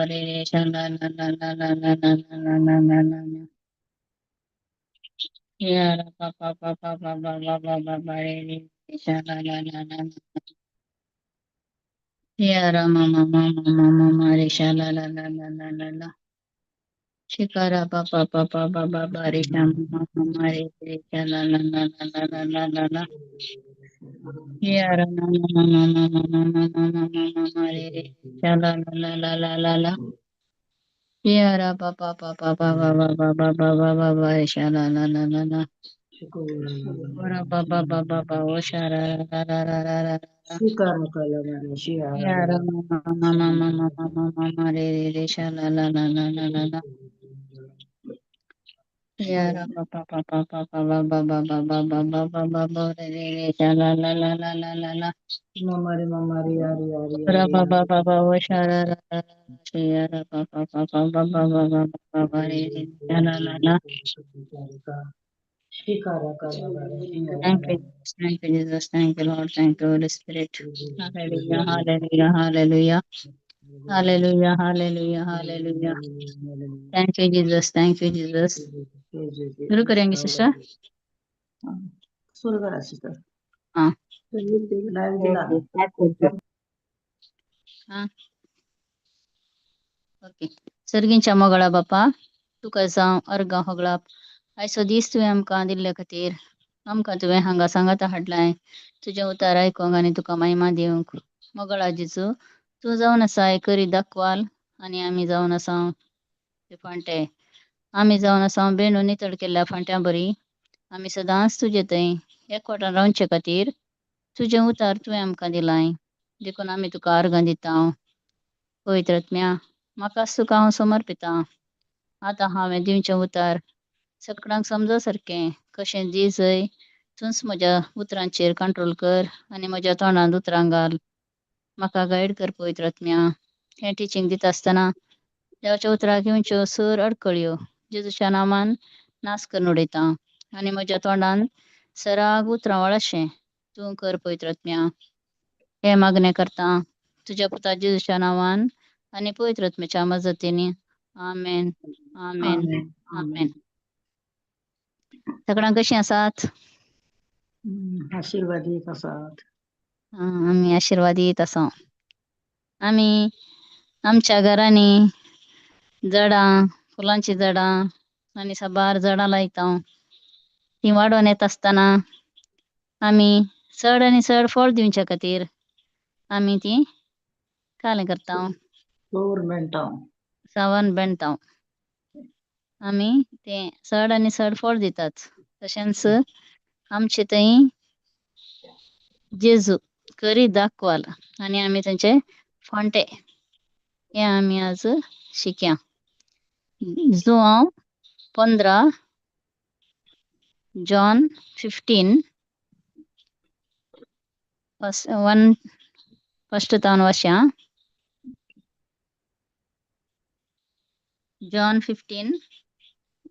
re sha la la la la la la la la la la la la la. Ya ra pa pa pa pa pa pa pa pa pa pa re sha la la la la la. Ya ra ma ma ma ma ma ma ma re sha la la la la la la la. Shikara pa pa pa pa pa pa pa re sha ma ma ma ma re sha la la la la la la la la la. Ya ra ma ma ma ma ma ma ma ma ma ma ma ma ma re sha la la la la la la la. Ya ra pa pa pa pa pa pa pa pa pa pa pa pa pa re sha la la la la la. Ora pa pa pa pa pa o sha ra ra ra ra ra ra ra ra. Ya ra ma ma ma ma ma ma ma ma ma ma re sha la la la la la la la. Ya ra pa pa pa pa pa pa pa pa pa pa pa pa pa pa pa pa re sha la la la la la la la. Ra pa pa pa pa o sha ra ra ra ra. Ya ra pa pa pa pa pa pa pa pa pa pa pa re sha la la la. Thank you, Jesus. Thank you, Jesus. Thank you, Lord. Thank you, Holy Spirit. Hallelujah, hallelujah, hallelujah. Hallelujah, hallelujah, hallelujah. Thank you, Jesus. Thank you, Jesus. शुरू करेंगे sister हाँ हाँ okay सर्गींच्या मगळा बापा तुका जावं अर्गां होगळाप आयचो दीस तुवें आमकां दिल्ले खातीर आमकां तुवें हांगा सांगाता हाडलाय तुजें उतार आयकोंक आनी तुका महिमा दिवंक मगळा जेजू तूं जावन आसा करी दाखवाल आनी आमी जावन आसा ते फांटे आमी जावन आसा बेणू नितळ केल्ल्या फांट्यां बरी आमी सदांच तुजे थंय एकवटान रावचे खातीर तुजें उतार तुवें आमकां दिलाय देखून आमी तुका अर्गां दिता पवित्र आत्म्या म्हाकाच तुका हांव समर्पिता आतां हांवें दिवचें उतार सगळ्यांक समजो सारकें कशें दी जंय तूंच म्हज्या उतरांचेर कंट्रोल कर आनी म्हज्या तोंडांत उतरां घाल म्हाका गायड कर पवित्र आत्म्या हें टिचींग दिता आसतना देवाच्या उतराक घेवच्यो सर अडकळ्यो जेजूच्या नांवान नास करून उडयता आनी म्हज्या तोंडान सराग उतरां वळाशें तूं कर पवित्र आत्म्या हे मागणें करता तुज्या पुता जेजूच्या नांवान आनी पवित्र आत्म्याच्या मजतीन आमेन आमेन आमेन सगळ्यांक कशीं आसात आशीर्वादीत आसात आमी आशिर्वादीत आसा आमी आमच्या घरांनी झाडां फुलांची झाडां आनी साबार झाडां लायता ती वाडोवन येता आसतना आमी चड आनी चड फळ दिवच्या खातीर आमी ती कालें करता सावन बेणटा आमी तें चड आनी चड फळ दितात तशेंच आमचे थंय जेजू करी दाखवाल आनी आमी तांचे फांटे हे आमी आज शिकया जुआंव 15 जॉन 15 फस्ट तावन वाशा जॉन 15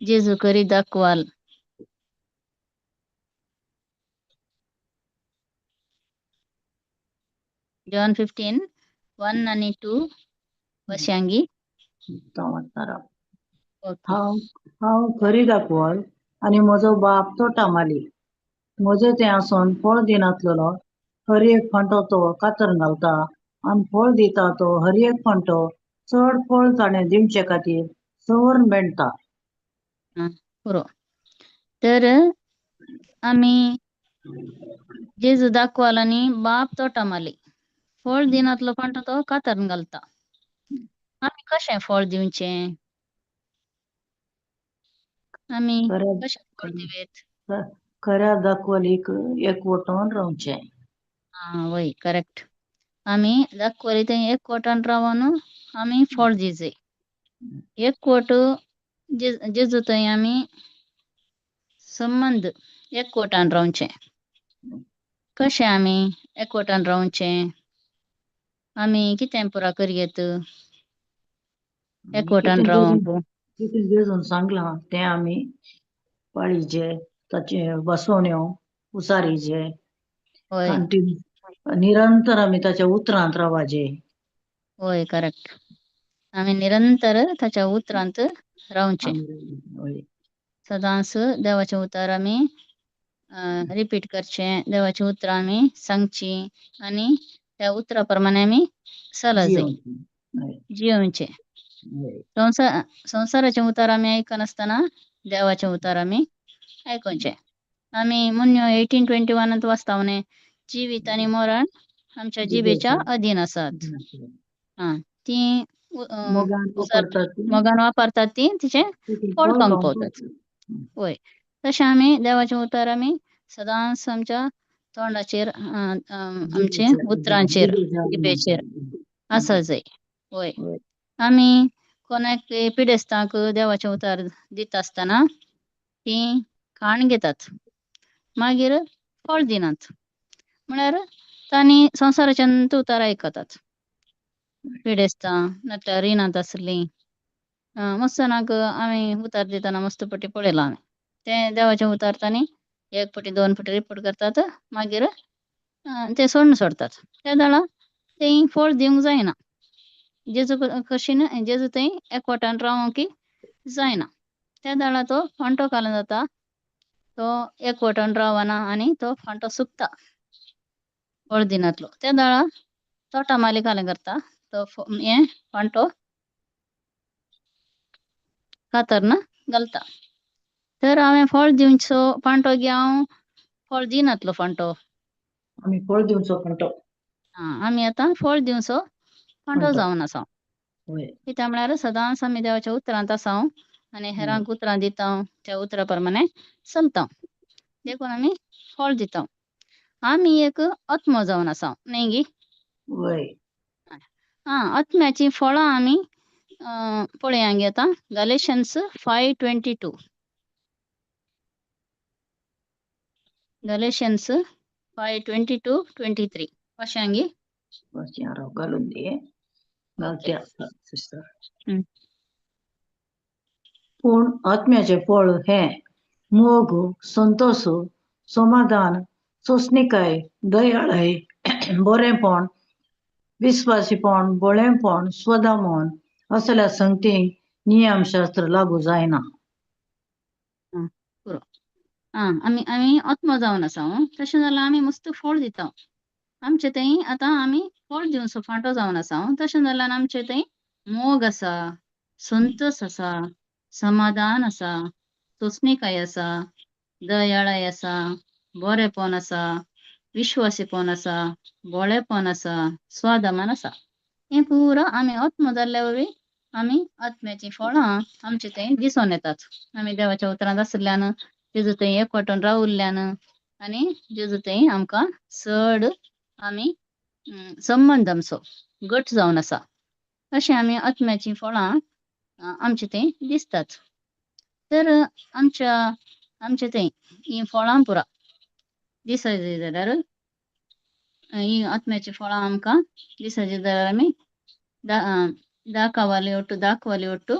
जेजू करी दाखवाल जॉन 15 1 आनी 2 वाश्यांगी ओके हांव खरी दाखवाल आनी म्हजो बाप तोटा माली म्हजें तें आसोन फळ दिनातलो हर एक फांटो तो कातरून घालता आनी फळ दिता तो हर एक फांटो चड फळ ताणें दिवचे खातीर सवरून बेणटा पुरो तर आमी जेजू दाखवाल आनी बाप तोटा माली फळ दिनातलो फांटो तो कातरून घालता आमी कशें फळ दिवचें आमी कशें फळ दिवेत खऱ्या दाखवालीक एकवटून रावचें वय करेक्ट आमी दाखवाली थंय एकवटान रावून आमी फळ दिवचें एकवट जेजू थंय आमी संबंद एकवटान रावचें कशें आमी एकवटान रावचें आमी कितें पुरा करयेत एकवटान रावंक कितें जेजून सांगलां तें आमी पाळीचे ताचे बसोण्यो उसारीचे होय निरंतर आमी ताच्या उतरांत रावाचे होय करेक्ट आम्ही निरंतर त्याच्या उतरांत रावचे. वय सदांच देवाचे उतार आम्ही रिपीट करचे, देवाचे उतर आम्ही सांगची आणि त्या उतराप्रमाणे आम्ही चलायचे, जीवन जिवचे. वय संसाराचे उतार आम्ही ऐकन असताना देवाचे उतार आम्ही ऐकूचे. आम्ही म्हणून 1821 वाचतावने जीवित आणि मरण आमच्या जिभेच्या अधीन असतात. हा ती मोगान वापरतात ती, मगान वापरतात ती तिचे तिथे फळ फळ कमपवतात. होय तसे आम्ही देवाचे उतार आम्ही सदांच आमच्या तोंडाचेर आमचे उतरांचेर जिभेचेर असाच आहे. होय आम्ही कोणाक पिडेस्तांक देवाचे उतार दित असताना ती खाण घेतात, मागीर फळ दिनात. म्हळ्यार तांणी संसाराच्यान उतार ऐकतात. पिडेस्तां नाटल्यार रिणांत आसली मस्तनाक आम्ही उतार दिताना मस्तपटी पळयलां हांवें. ते देवाचे उतार तांणी 1 पटी 2 पटी रिपीट करतात, मागीर ते सोडतात. त्या दाळा तें फळ दिवंक जायना. जेजू कशीन जेजू थंय एकवटान रावंक जायना. त्या दाळा तो फांटो घालून जाता, तो एकवटान रावना आनी तो फांटो सुकता फळ दिनातलो. त्या दाळा तोटा माली घालून करता, तो हे फांटो कातरन घालता. तर हांवें फळ दिवचो फांटो घेवं, फळ दिनातलो फांटो. आम्ही फळ दिवचो फांटो आम्ही आतां फळ दिवचो फांटो जावन आसा. वय कित्याक म्हळ्यार सदांच आमी देवाच्या उतरांत आसां आनी हेरांक उतरां दिता, त्या उतरा प्रमाणे चलता, देखून आमी फळ दिता. आमी एक आत्मो जावन आसा न्ही गी. वय आत्म्याची फळां आमी पळयांक येता. गॅलेशियन्स 5:22. गॅलेशियन्स 5:22-23 वाचयांगी. मातशें हांव घालून दी घालते आसता सिस्टर. हं. पूण आत्म्याचे फळ हे मोग, संतोष, समाधान, सोंसणीकाय, दयाळाय, बरेंपण, विस्वासीपण, बोळेंपण, स्वदामन असल्या संगतीक नियमशास्त्र लागू जायना. पुरो आमी आत्मो जावन आसा. तशें जाल्यार आमी मस्त फळ दिता. आमचे थंय आतां आमी फळ दिवचो फांटो जावन आसा. तशें जाल्यार आमचे थंय मोग आसा, संतोष आसा, समाधान आसा, सोंसणीकाय आसा, दयाळाय आसा, बरेंपण आसा, विश्वासीपण आसा, बोळेपण आसा, स्वादमान आसा. हें पुरो आमी आत्मो जाल्ल्या वरवीं आमी आत्म्याची फळां आमचे थंय दिसून येतात. आमी देवाच्या उतरांत आशिल्ल्यान, जेजू थंय एकवटान रावल्ल्यान आनी जेजू थंय आमकां चड आमी संबंद आमचो घट जावन आसा. अशें आमी आत्म्याची फळां आमचे थंय दिसतात. तर आमचे थंय हीं फळां पुरा दिसत जाल्यार हीं आत्म्याची फळां आमकां दिसत जाल्यार आमी दाखवाली ಒಟ್ಟು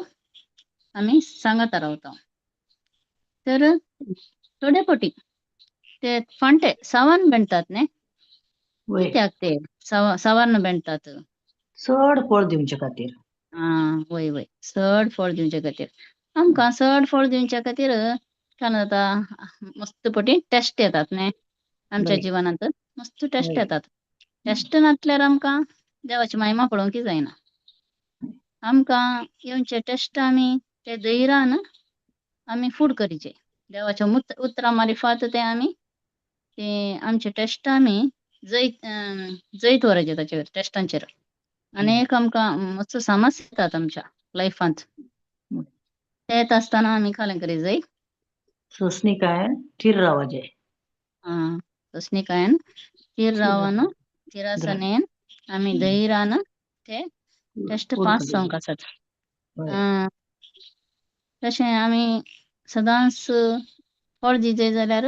आमी सांगता रावता. तर थोडे पटी ते फांटे सावन बेंडतात न्ही. वय कित्याक ते सावन बेंडतात? चड फळ दिवचे खातीर. वय वय चड फळ दिवचे खातीर. आमकां चड फळ दिवचे खातीर काय जाता, मस्त पटी टेस्ट येतात न्ही आमच्या वय जिवनांत. मस्त टेस्ट वय येतात. टेस्ट नासल्यार आमकां देवाची महिमा पळोवंक जायना. आमकां येवचे टेस्ट आमी ते धैर्यान आमी फूड करीचे. देवाच्या उतरां मारिफात ते आमी ते आमचे टेस्ट आमी जैत व्हरचे ताचेर टेस्टांचेर. आनीक आमकां मस्त समस्या येतात आमच्या लायफांत. ते येता आसतना आमी कालें करी जाय, सोंसणीकाय थीर रावचे. सोंसणीकायेन थीर रावन थिरासनेन आमी धैर्यान ते टेस्ट फूड पास जावंक करचे. आसात. वय तशें आमी सदांच फळ दितय जाल्यार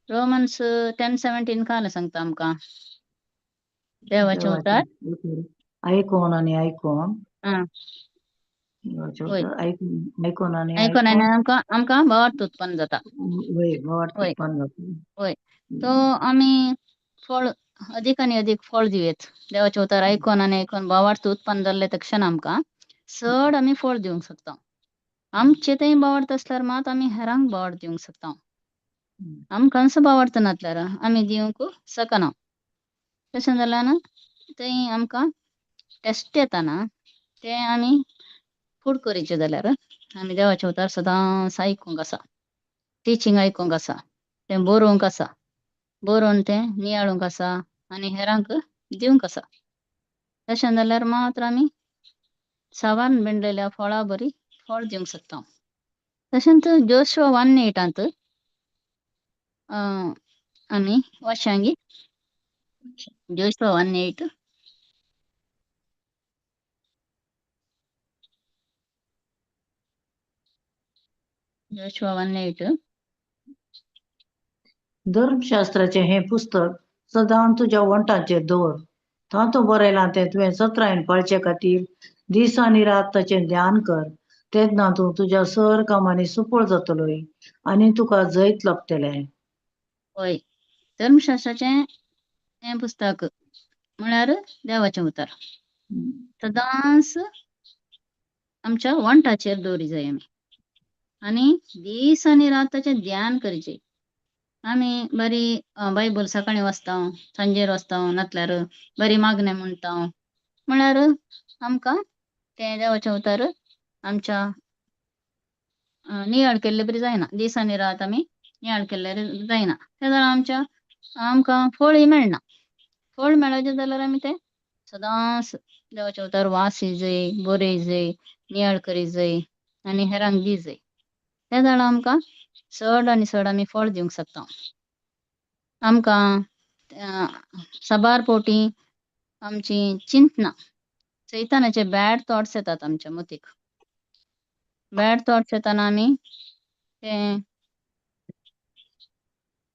रोमन्स 10:17 काल सांगता आमकां देवाचे देवाचे उतार. आयकोन आनी आयकोन आं देवाचे वय उतर आयकोन आनी आयकोन आयकोन आमकां भावार्थ उत्पन्न जाता. वय वाट होय उत्पन्न जाता. होय तो आमी फळ अधिक आनी अदीक फळ दिवेत. देवाचे उतार आयकोन आनी आयकोन भावार्थ उत्पन्न जाल्ले तक्षण आमकां चड आमी फळ दिवंक शकता. आमचे थंय बावडता असल्यार मात आमी हेरांक बावड दिवंक शकता. आमकांच बावडता नासल्यार आमी दिवंक शकना. तशें जाल्यार थंय आमकां टेस्ट येताना ते आमी फूड करीचे जाल्यार आमी देवाचे उतर सदांच आयकूंक आसा. टिचींग आयकूंक आसा. तें बरोवंक आसा. बरोवन तें नियाळूंक आसा आनी हेरांक दिवंक आसा. तशें जाल्यार मात्र आमी सावान बिंडलेल्या फळां बरी फळ दिवंक शकता. तशेंच जोशुआ 1:8 आमी वाचयांगी. जोशुआ 1:8 जोशुआ 1:8 धर्मशास्त्राचे हे पुस्तक सदां तुज्या वंटाचेर दवर. तातूंत बरयलां तें तुवें सत्रायन पाळचे खातीर दीस आनी रात ताचें ध्यान कर. तेन्ना तूं तुज्या सर कामांनी सुपळ जातलोय आनी तुका जैत लाभतलें. होय. धर्मशास्त्राचें हें पुस्तक म्हळ्यार देवाचें उतर. सदांच आमच्या वंटाचेर दवरी जाय आमी. आनी दीस आनी रात ताचें ध्यान करचें. आमी बरी बायबल सकाळीं वाचता, सांजेर वाचता, नातल्यार बरी मागणें म्हणटा. म्हळ्यार आमकां तें देवाचें उतर आमच्या नियाळ केल्लें बरी जायना. दीस आनी रात आमी नियाळ केल्यार जायना. तें जाल्यार आमकां फळय मेळना. फळ मेळचें जाल्यार आमी तें सदांच देवाचें उतर वाचय जाय, बरय जाय, नियाळ करीत जाय आनी हेरांक दी जाय. तें जाल्यार आमकां चड आनी चड आमी फळ दिवंक शकता. आमकां साबार फावटी आमची चिंतना सैतानाचे बॅड थॉट्स येतात आमच्या मतीक. बॅड थॉट्स येताना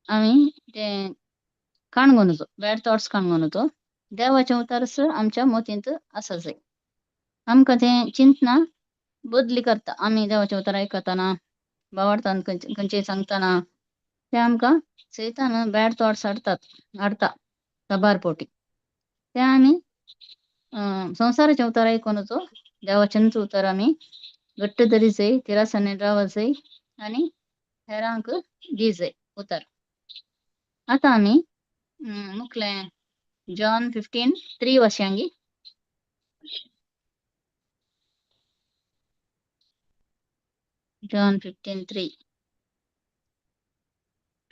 आमी ते काणगो नजो बॅड थॉट्स काणगो नजो देवाचें उतरच आमच्या मतींत आसा जाय. आमकां तें चिंतना बदली करता. आमी देवाचें उतर आयकतना बावडताना खंयचेय सांगतना ते आमकां सैतान बॅड थॉट्स हाडटा साबार फावटी. ते आमी संवसाराचें उतर आयकून नजो देवाचेंच उतर आमी घट्ट धरी जाय, तिरासांनी रावत जाय आनी हेरांक दी जाय उतर. आतां आमी मुखलें जॉन 15:3 वाचयांगी. जॉन 15:3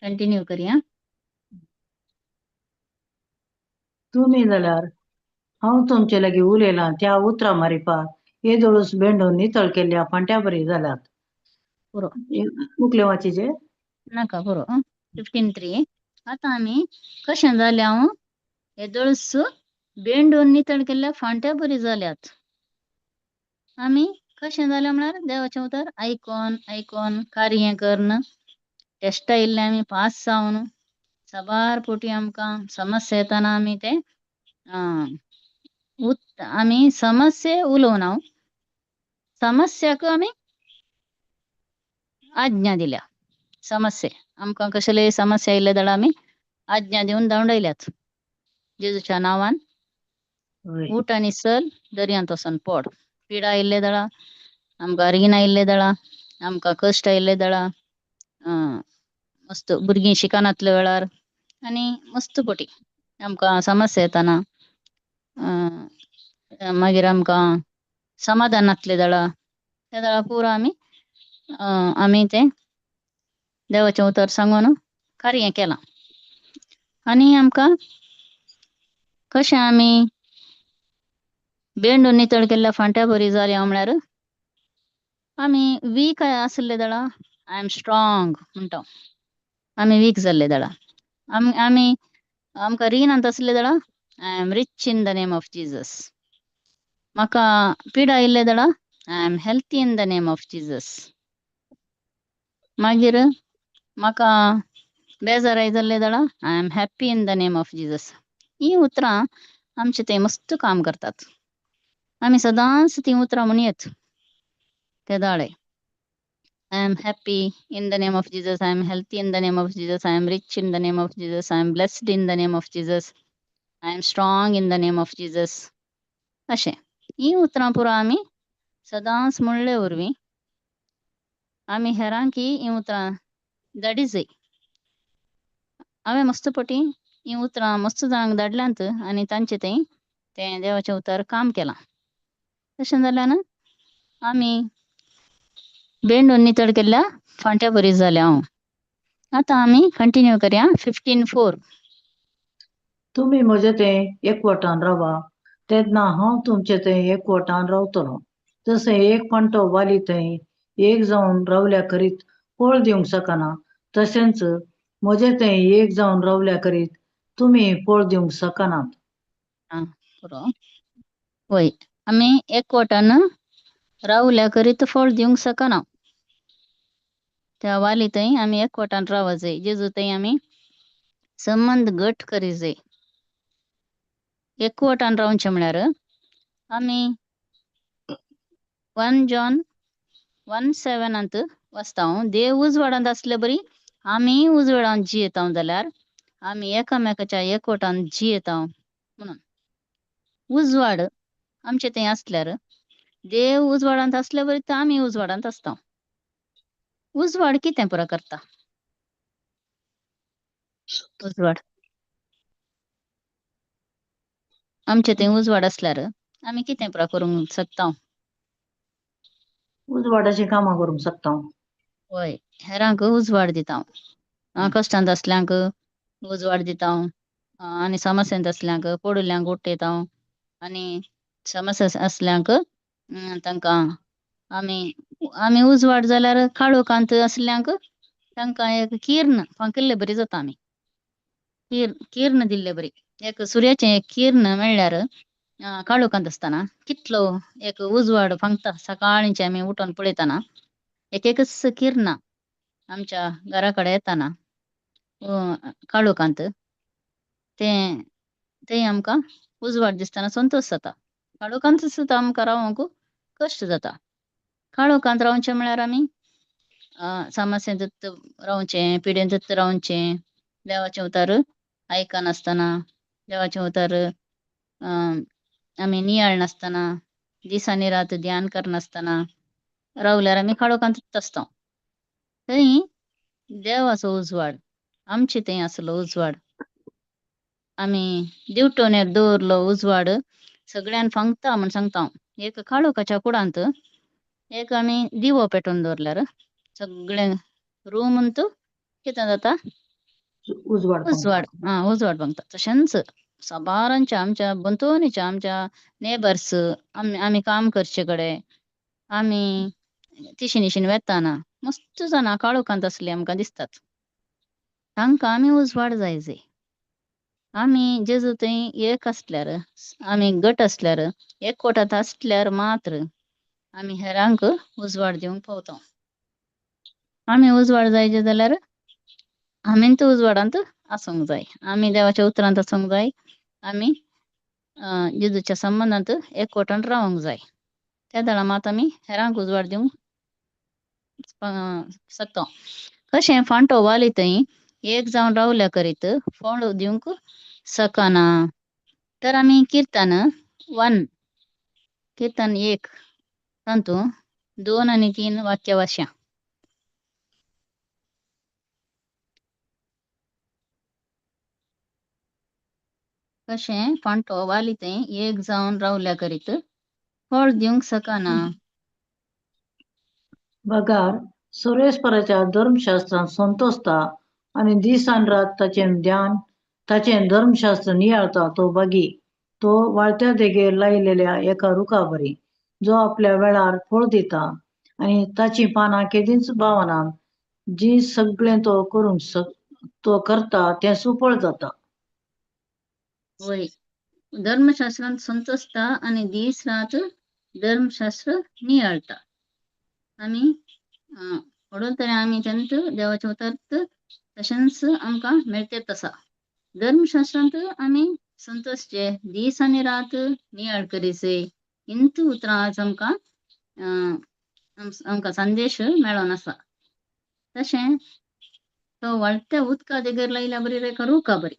कंटिन्यू करया. तुमी जाल्यार हांव तुमचे लागीं उलयलां त्या उतरां मारिपाक येदोळूस भेंडून नितळ केल्ल्या फांट्या बरी जाल्यात. पुरो मुखलें वाचीचें. नाका पुरो 15:3 आतां आमी कशें जाल्यां येदोळूस बेंडून नितळ केल्ल्या फांट्या बरी जाल्यात. आमी कशें जाल्या म्हळ्यार देवाचें उतर आयकोन कार्य करन टेस्ट येयल्ले आमी पास जावन साबार फावटी आमकां समस्या येताना आमी ते आमी समस्ये उलोवन हांव समस्याक आमी आज्ञा दिल्या. समस्ये आमकां कसलेय समस्या येयले जाल्यार आमी आज्ञा दिवन धांवडयल्यात. जेजूच्या नांवान उठ आनी चल, दर्यांत वचोन पड. पिडा येयल्ले जाल्यार आमकां रीण आयिल्ले जाल्यार आमकां कश्ट आयिल्ले जाल्यार मस्त भुरगीं शिकनातले वेळार आनी मस्त फावटी आमकां समस्या येताना मागीर आमकां समाधान नासलें जाल्यार ते जाल्यार पुरो आमी तें देवाचें उतर सांगून कार्य केलां. आनी आमकां कशें आमी बेंडून नितळ केल्ल्या फांट्या बरी जाल्या म्हळ्यार आमी वीक आसले जाल्यार आय एम स्ट्रॉंग म्हणटा. आमी वीक जाल्ले जाल्यार आमकां रीणांत आसले जाल्यार I am rich in the name of Jesus. म्हाका पिडा आयिल्ले जाल्यार I am healthy in the name of Jesus. मागीर म्हाका बेजार जाल्ले जाल्यार I am happy in the name of Jesus. ही उतरां आमचे ते मस्त काम करतात. आमी सदांच ती उतरां म्हणयत ते दाळे. I am happy in the name of Jesus. I am healthy in the name of Jesus. I am rich in the name of Jesus. I am blessed in the name of Jesus. I am strong in the name of Jesus. अशें ही उतरां पुरो आमी सदांच म्हणले वरवीं आमी हेरांकी हीं उतरां धाडी जाय. हांवें मस्त पटी हीं उतरां मस्त जाणांक धाडल्यांत आनी तांचे थंय तें देवाचें उतर काम केलां. तशें जाल्यार आमी भेंडून नितळ केल्ल्या फांट्या बरी जाल्या हांव. आतां आमी कंटिन्यू करया 15:4. तुम्ही म्हजे थंय एकवटान रावा तेन्ना हांव तुमचे थंय एकवटान रावतलों. जशें एक फांटो वाली थंय एक जावन रावल्या करीत फळ दिवंक शकना तशेंच म्हजे थंय एक जावन रावल्या करीत तुमी फळ दिवंक शकनात. आं पुरो वय आमी एकवटान रावल्या करीत फळ दिवंक शकना. त्या वाली थंय आमी एकवटान रावं जाय. जेजू थंय आमी संबंध घट करी जाय. एकवटान रावचें म्हळ्यार आमी 1 जॉन 1:7 वाचता देव उजवाडांत आसले बरी आमी उजवाडांत जियेता जाल्यार आमी एकामेकाच्या एकवटान जियेता म्हणून. उजवाड आमचे थंय आसल्यार देव उजवाडांत आसले बरी तर आमी उजवाडांत आसता. उजवाड कितें पुरो करता? उजवाड आमचे थंय उजवाड आसल्यार आमी कितें पुरो करूंक शकता? उजवाडाची कामां करूंक शकता. वय हेरांक उजवाड दिता. कश्टांत आसल्यांक उजवाड दिता. आनी समस्यांत आसल्यांक पडुल्ल्यांक उठयता. आनी समस्या आसल्यांक तांकां आमी आमी उजवाड जाल्यार काळोखांत आसल्यांक तांकां एक किर्ण फांकिल्ले बरी जाता आमी. किर्ण दिल्ले बरी. एक सुर्याचें एक किर्ण मेळ्ळ्यार काळोखांत आसतना कितलो एक उजवाड फांकता. सकाळींचे आमी उठोन पळयतना एक एकच किर्ण आमच्या घरा कडेन येताना काळोखांत तें थंय आमकां उजवाड दिसतना संतोश जाता. काळोखांत सुद्दां आमकां रावंक कश्ट जाता. काळोखांत रावचें म्हळ्यार आमी समस्यांत रावचें, पिडेंत रावचें, देवाचें उतर आयकनासतना, देवाचें उतर आमी नियाळ नासतना, दीस आनी रात ध्यान करनासतना रावल्यार आमी काळोखांतच आसता. थंय देवाचो उजवाड आमचे थंय आसलो उजवाड आमी दिवटोनेर दवरलो उजवाड सगळ्यान फांकता म्हण सांगता हांव. एक काळोखाच्या कुडांत एक आमी दिवो पेटोवन दवरल्यार सगळें रूम कितें जाता? उजवाड पावता. उजवाड उजवाड फांकता. तशेंच साबारांच्या आमच्या बंतोनीच्या आमच्या नेबर्स आमी काम करचे कडेन आमी तिशीनिशीन वेताना मस्त जाणां काळोखांत आसली आमकां दिसतात. तांकां आमी उजवाड जाय जाय. आमी जेजू थंय एक आसल्यार आमी घट आसल्यार एकवटांत आसल्यार मात्र आमी हेरांक उजवाड दिवंक पावता. आमी उजवाड जायचे जाल्यार आमींत उजवाडांत आसूंक जाय. आमी देवाच्या उतरांत आसूंक जाय. आमी जेजूच्या संबंदांत एकवटान रावंक जाय. त्या दळा मात आमी हेरांक उजवाड दिवंक शकता. कशें फांटो वाली थंय एक जावन रावल्या करीत फळ दिवंक शकना. तर आमी किर्तन 1 तांतूं 2 आनी 3 वाक्य वाचया. कशें फांटो वाली थंय एक जावन रावल्या करीत फळ दिवंक शकना. बगार सुरेस्पराच्या धर्मशास्त्रांत संतोसता आनी दीस आनी रात ताचें ध्यान ताचें धर्मशास्त्र नियाळता तो बागी तो वाळत्या देगेर लायलेल्या एका रुखा बरी जो आपल्या वेळार फळ दिता आनी ताची पानां केदींच बावनात. जी सगळें तो करता तें सुफळ जाता. वय धर्मशास्त्रांत संतोसता आनी दीस रात धर्मशास्त्र नियाळता. आमी म्हणून तरी आमी तेंत देवाच्या उतरांत तशेंच आमकां मेळटे तसा धर्मशास्त्रांत आमी संतोसचे दीस आनी रात नियाळ करीसे इंत उतरां आज आमकां संदेश मेळोन आसा. तशें तो वाळट्या उदका देगेर लायल्या बरी रे रुखा बरी.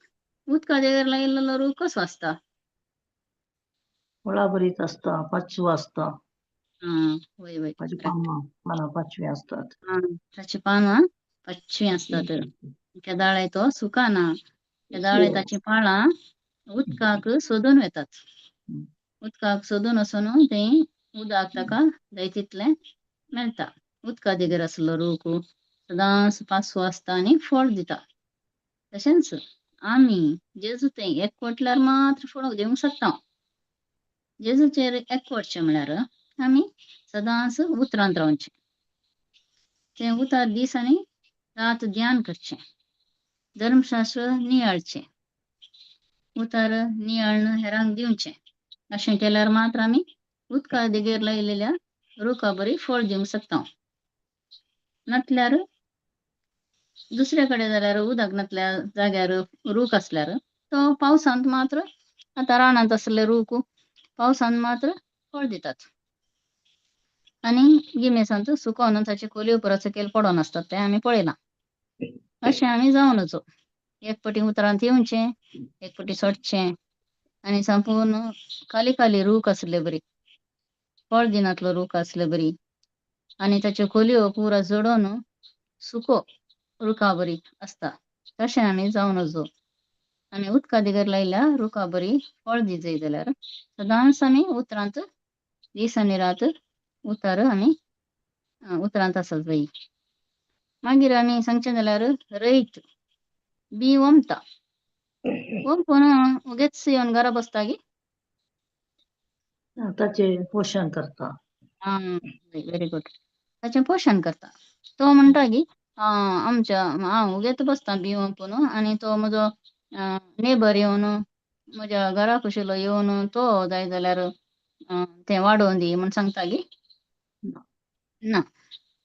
उदका देगेर लायिल्लो रूख कसो आसता? फळां बरीच आसता, पांचवो आसता. वय वय माझी करेक्ट. मला 5वी असतात. ताची पानां पच्छवी असतात. त्या दाळे तो सुकाना त्या दाळे ताची पाळां उदकाक सोदून वेतात. उदकाक सोदून वचून ते उदक ताका जाय तितलें मेळटा. उदका देगेर आसलो रूख सदांच पासवो आसता आनी फळ दिता. तशेंच आमी जेजू तें एकवटल्यार मात्र फळ दिवंक शकता. जेजूचेर एकवटचें म्हळ्यार आमी सदांच उतरांत रावचें. तें उतार दीस आनी रात ध्यान करचें. धर्मशास्त्र नियाळचें. उतार नियाळन हेरांक दिवचें. अशें केल्यार मात्र आमी उदका देगेर लायलेल्या रुखा बरी फळ दिवंक शकता. नातल्यार दुसरे कडेन जाल्यार उदक नातल्या जाग्यार रूख असल्यार तो पावसांत मात्र आतां रानांत आसले रूख पावसांत मात्र फळ दितात. आनी गिमेसांत सुकोवन ताचे कोलयो पुरो सकयल पडोन आसतात ते आमी पळयलां. अशें आमी जावन वचो. एक पाटी उतरांत येवचें, एक पाटी सोडचें आनी संपूर्ण खाली खाली रूख आसले बरी फळ दिनातलो रूख आसले बरी आनी ताच्यो कोलयो पुरो जडोन सुको रुखा बरी आसता. तशें आमी जावन वचो. आमी उदका देगेर लायल्या रुखा बरी फळ दी जाय जाल्यार सदांच आमी उतरांत दीस आनी रात उतार आमी उतरांत आसत जायी. मागीर आमी सांगचें जाल्यार रयत बी वमता. वंपून उगेच येवन घरा बसता गी. ताचे पोषण करता. Very good. ताचें पोशण करता. तो म्हणटा की आमच्या हांव उगेत बसता बी वंपून आनी तो म्हजो नेबर येवन म्हज्या घरा कुशिल्लो येवन तो जाय जाल्यार तें वाडोवन दी म्हूण सांगता गी. ना.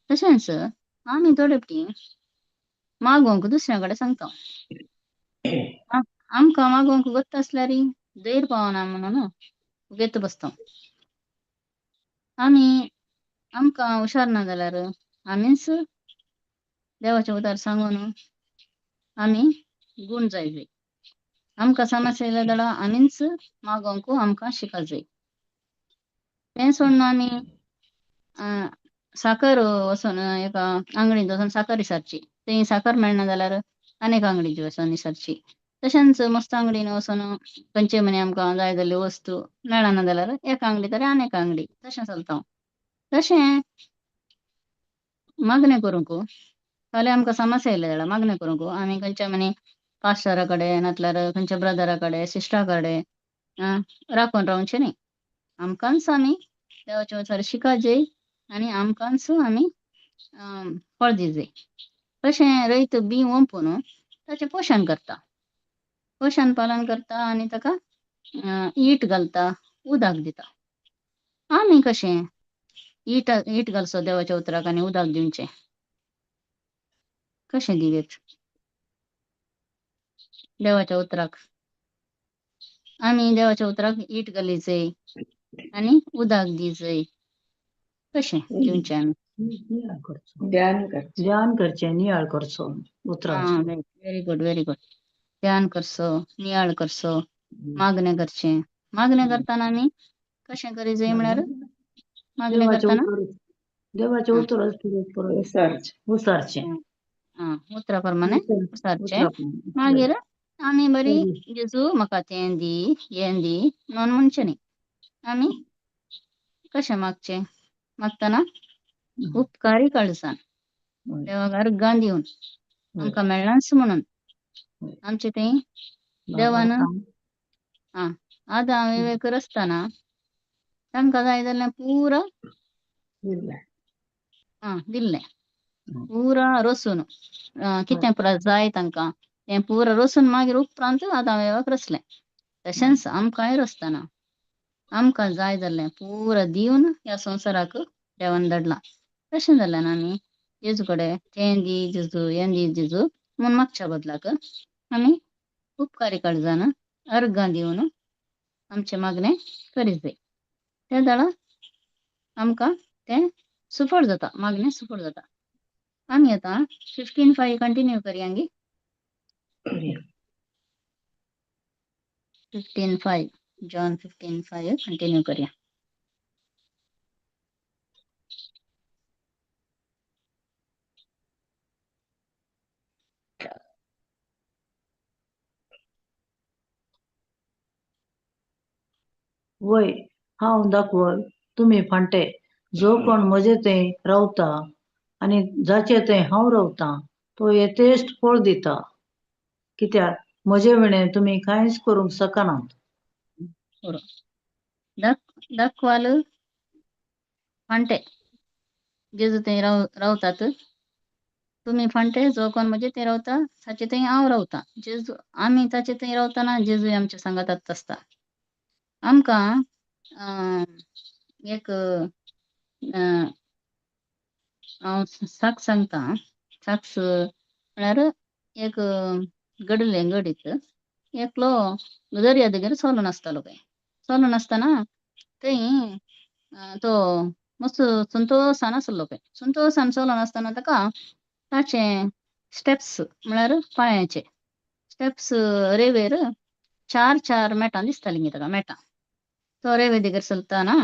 तशेंच आमी थोडे फावटी मागोवंक दुसऱ्या कडेन सांगता. आमकां मागोवंक वता आसल्यार धैर्य पावना म्हणून उगेत बसता. आमी आमकां हुशार ना जाल्यार आमीच देवाचें उतार सांगून आमी गूण जाय जाय. आमकां समस्या येयल्या जाल्यार आमीच मागोवंक आमकां शिकत जाय. तें सोडून आमी साकर वचून एका अंगडींत वचून साकर विचारची. थंय साकर मेळना जाल्यार आनीक अंगडीचेर वचून विचारची. तशेंच मस्त अंगडीन वचून खंयचे म्हणे आमकां जाय जाल्ल्यो वस्तू मेळना जाल्यार एका अंगडी तरी आनीक अंगडी तशें चलता. तशें मागणें करूंक फाल्यां आमकां समस्या येयल्या जाल्यार मागणें करूंक आमी खंयच्या म्हणे पास्टरा कडेन नातल्यार खंयच्या ब्रदरा कडेन सिस्टरा कडेन राखून रावचें न्ही. आमकांच आमी देवाचे उतार शिकत जाय आनी आमकांच आमी फळ दी जाय. तशें रयत बी वंपून ताचें पोशण करता. पोशण पालन करता आनी ताका ईट घालता उदक दिता. आमी कशें ईट घालचो देवाच्या उतराक आनी उदक दिवचें. कशें दिवेत देवाच्या उतराक आमी देवाच्या उतराक ईट घाली जाय आनी उदक दी जाय. कशें दिवचें आमी. ध्यान करचें नियाळ करचो उतरांचो. Very good very good. ध्यान करचो नियाळ करचो मागणें करचें. मागणें करतना आमी कशें करी जाय म्हळ्यार मागणें देवाचे करतना उतर उसारचें. उतरा प्रमाणे उसारचें. उतराप्रमाणे मागीर आमी बरी जेजू म्हाका तें दी हें दी म्हणून म्हणचें न्ही. आमी कशें मागचें मागतना उपकारी काळजान देवाक अर्गां दिवन आमकां मेळनाच म्हणून आमचें तें देवान आदाम विवेक आसतना तांकां जाय जाल्लें पुरो दिल्लें. पुरो रोसून कितें पुरो जाय तांकां तें पुरो रोसून मागीर उपरांत आदाम वेवाक रचलें. तशेंच आमकांय रचतना आमकां जाय जाल्लें पुरो दिवन ह्या संवसाराक देवान धाडलां. तशें जाल्यार आमी जेजू कडेन तें दी जेजू हें दी जेजू म्हूण मागच्या बदलाक आमी उपकारी काळजान अर्गां दिवन आमचें मागणें करीत जाय. त्या दाळा आमकां तें सुफळ जाता मागणें सुफळ जाता. आमी आतां 15:5 कंटिन्यू करया गी. 15:5 जॉन 15:5 कंटिन्यू करया. वय हांव दाखवल तुमी फांटे जो कोण म्हजे थंय रावता आनी जाचे थंय हांव रावतां तो येतेश्ट फळ दिता कित्याक म्हजे विणें तुमी कांयच करूंक शकनात. बरो दाखवाल फांटे जेजू थंय रावतात तुमी फांटे जो कोण म्हजे थंय रावता ताचे थंय हांव रावतां जेजू आमी ताचे थंय रावतना जेजूय आमच्या सांगातात आसता. आमकां एक हांव साक्ष सांगता साक्ष म्हळ्यार एक गडीत एकलो दर्या देगेर चलोन आसतालो पळय चलोन आसतना थंय तो मस्त संतोषान आसलो पळय संतोषान चलोन आसतना ताका ताचे स्टेप्स म्हळ्यार पांयाचे स्टेप्स रेंवेर चार चार मेटां दिसतालीं ताका मेटां तो रेंवे देगेर चलतना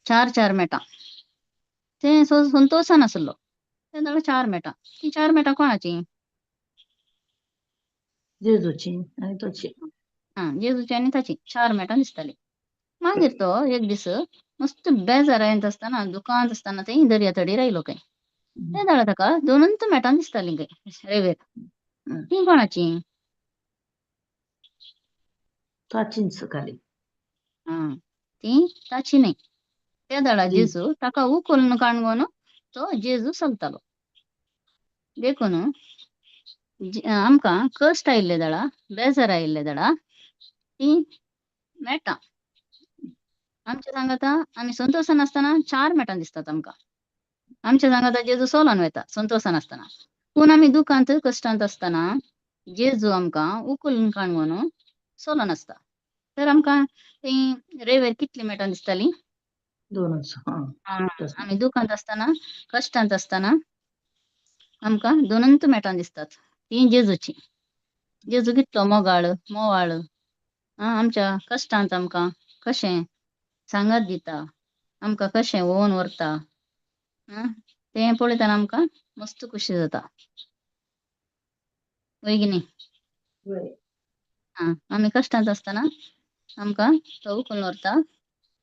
चार चार मेटां ते संतोषान आसलो ते ताका चार मेटां ती चार मेटां कोणाची जेजूची आनी तोची जेजूची आनी ताची चार मेटां दिसतालीं. मागीर तो एक दीस मस्त बेजारायत आसतना दुकांत आसतना थंय दर्या तडीर आयलो काय ते जाल्यार ताका दोनूच मेटां दिसतालीं काय रेंवेर ती कोणाची ताचींच खाली ती ताची न्हय त्या दाडा जेजू ताका उखलून काणगोन तो जेजू चलतालो देखून आमकां कश्ट आयिल्ले दाडा बेजार आयिल्ले दाडा ती मेटां आमच्या सांगाता आमी संतोषान आसतना चार मेटां दिसतात आमकां आमच्या सांगाता जेजू चलोन वता संतोषान आसतना पूण आमी दुखांत कश्टांत आसतना जेजू आमकां उखलून काणगोन चलोन आसता तर आमकां थंय रेंवेर कितलीं मेटां दिसतालीं दोनच आमी दुखांत आसतना कश्टांत आसतना आमकां दोनूच मेटां दिसतात ती जेजूची जेजू कितलो मोवाळ आमच्या कश्टांत आमकां कशें सांगात दिता आमकां कशें वोवन व्हरता तें पळयतना आमकां मस्त खुशी जाता वय की न्ही आमी कश्टांत आसतना आमकां तो उखलून व्हरता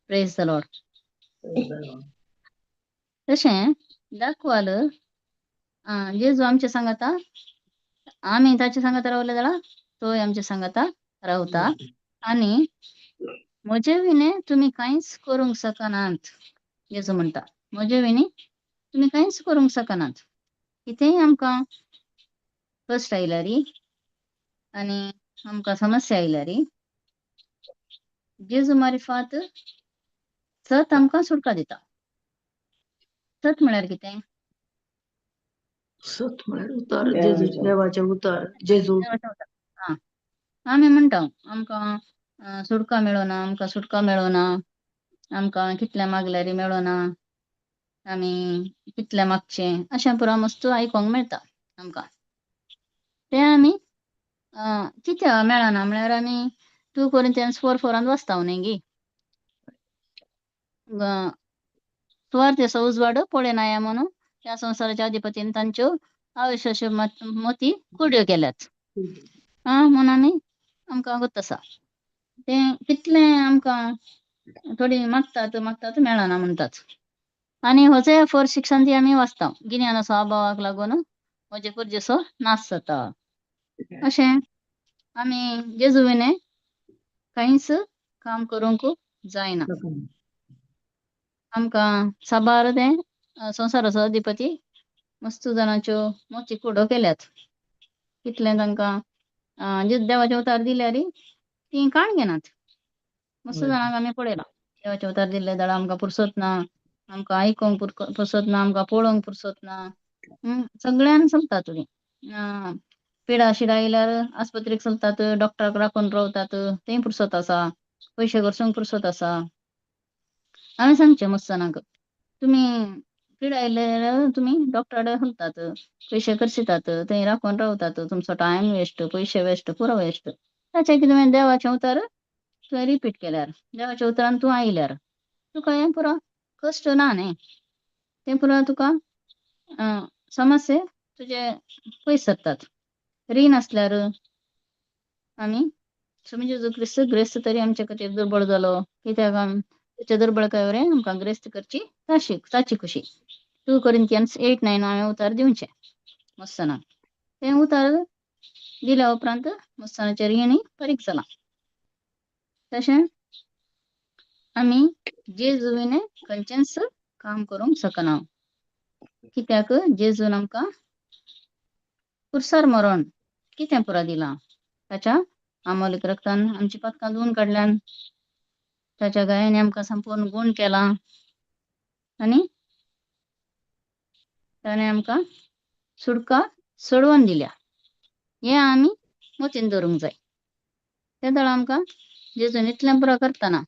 प्रेज द लॉर्ड तशें दाखवाल जेजू आमच्या सांगाता आमी ताच्या सांगाता रावले जाल्यार तोय आमच्या सांगाता रावता आनी म्हजे विणे तुमी कांयच करूंक शकनात जेजू म्हणटा म्हजे विणी तुमी कांयच करूंक शकनात कितेंय आमकां कश्ट आयल्यार आनी आमकां समस्या आयल्यार जेजू मार्फत सत आमकां सुटका दिता सत म्हळ्यार कितें सत म्हळ्यार उतार जेजू देवाचे उतार जेजू आमी म्हणटा आमकां सुटका मेळना आमकां सुटका मेळना आमकां कितलें मागल्यार मेळना आमी कितलें मागचें अशें पुरो मस्त आयकोंक मेळटा आमकां तें आमी कित्याक मेळना म्हळ्यार आमी 2 Corinthians 4:4 वाचता न्ही गी सुवार्थेचो उजवाड पळयनाया म्हणून त्या संवसाराच्या अधिपतीन तांच्यो आयुश्याच्यो मती कुड्यो केल्यात म्हणून आमकां गत आसा तें कितलें आमकां थोडी मागतात मेळना म्हणटात आनी होजे 4:6 ती आमी वाचता गिन्यानाचो अभावाक लागून म्हजे पुरजेचो नाश जाता अशें आमी जेजू विणे कांयच काम करूंक जायना आमकां साबार तें संवसाराचो अधिपती मस्त जाणांच्यो मोती कुडो केल्यात कितलें तांकां देवाचे अवतार दिल्यार ती काण घेनात मस्त जाणांक आमी पळयलां देवाचे अवतार दिल्ले जाल्यार आमकां पुरसत ना आमकां आयकोंक पुरसत ना आमकां पळोवंक पुरसत ना सगळ्यान चलतात तुमी पिडा शिडा येयल्यार आस्पत्रेक चलतात डॉक्टराक राखून रावतात तें पुरसत आसा पयशे खर्चूंक पुरसत आसा आमी सांगचें मस्त जाणांक तुमी पिडा येयले जाल्यार तुमी डॉक्टरा कडेन चलतात पयशे खर्चितात थंय राखून रावतात तुमचो टायम वेस्ट पयशे वेस्ट पुरो वेस्ट ताचे की तुवें देवाचें उतर तुवें रिपीट केल्यार देवाच्या उतरान तूं आयल्यार तुका हें पुरो कश्ट ना न्ही तें पुरो तुका समस्ये तुजे पयस जातात रीण आसल्यार आमी स्वामी जेजू ग्रेस्त तरी आमच्या खातीर दुर्बळ जालो कित्याक त्याच्या दुर्बळकाये आमकां ग्रेस्त करची ताची खुशी 2 Corinthians 8:9 हांवें उतार दिवचे मुस्ताना ते उतार दिल्या उपरांत मुस्तानाचेर येणी फारीक जालां तशें आमी जेजुविने खंयचेंच काम करूंक शकना कित्याक जेजून आमकां कुर्सार मरण कितें पुरा दिलां ताच्या अमोलीक रक्तान आमची पातकां धुवन काडल्यान ताच्या गायेन आमकां संपूर्ण गुण केला आनी ताणें आमकां सुटका सोडवून दिल्या हें आमी मतीन दवरूंक जाय त्या दळ आमकां जेजून इतलें पुरो करतना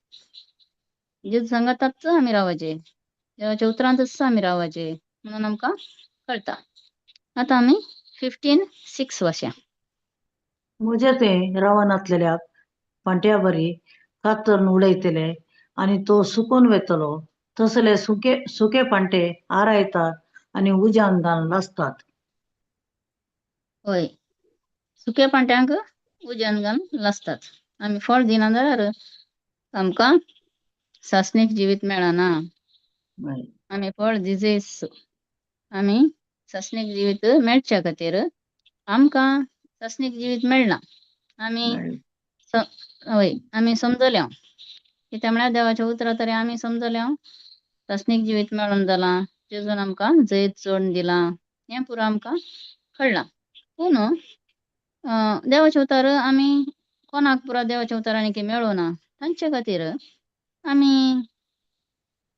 जेजू सांगाताच आमी रावचे देवाच्या उतरांतच आमी रावचे म्हणून आमकां कळटा आतां आमी 15:6 वाचया म्हजे ते रावनातलेल्याक पांट्या बरी कातरून उडयतले आनी तो सुकून वेतलो तसले सुके पांटे आरायतात आनी उज्यान घालून लासतात होय सुक्या पांट्यांक उज्यान घालून लासतात आमी फळ दिना जाल्यार आमकां सासणीक जिवीत मेळना आमी फळ दिजेस आमी सासणीक जिवीत मेळच्या खातीर आमकां सासणीक जिवीत मेळना आमी हय आमी समजल्या कित्याक म्हळ्यार देवाच्या उतरां तरी आमी समजल्या सासणीक जिवीत मेळून जालां जेजून आमकां जैत जोडून दिलां हें पुरो आमकां कळलां पूण देवाचे उतार आमी कोणाक पुरो देवाच्या उतारांनी मेळूना तांचे खातीर आमी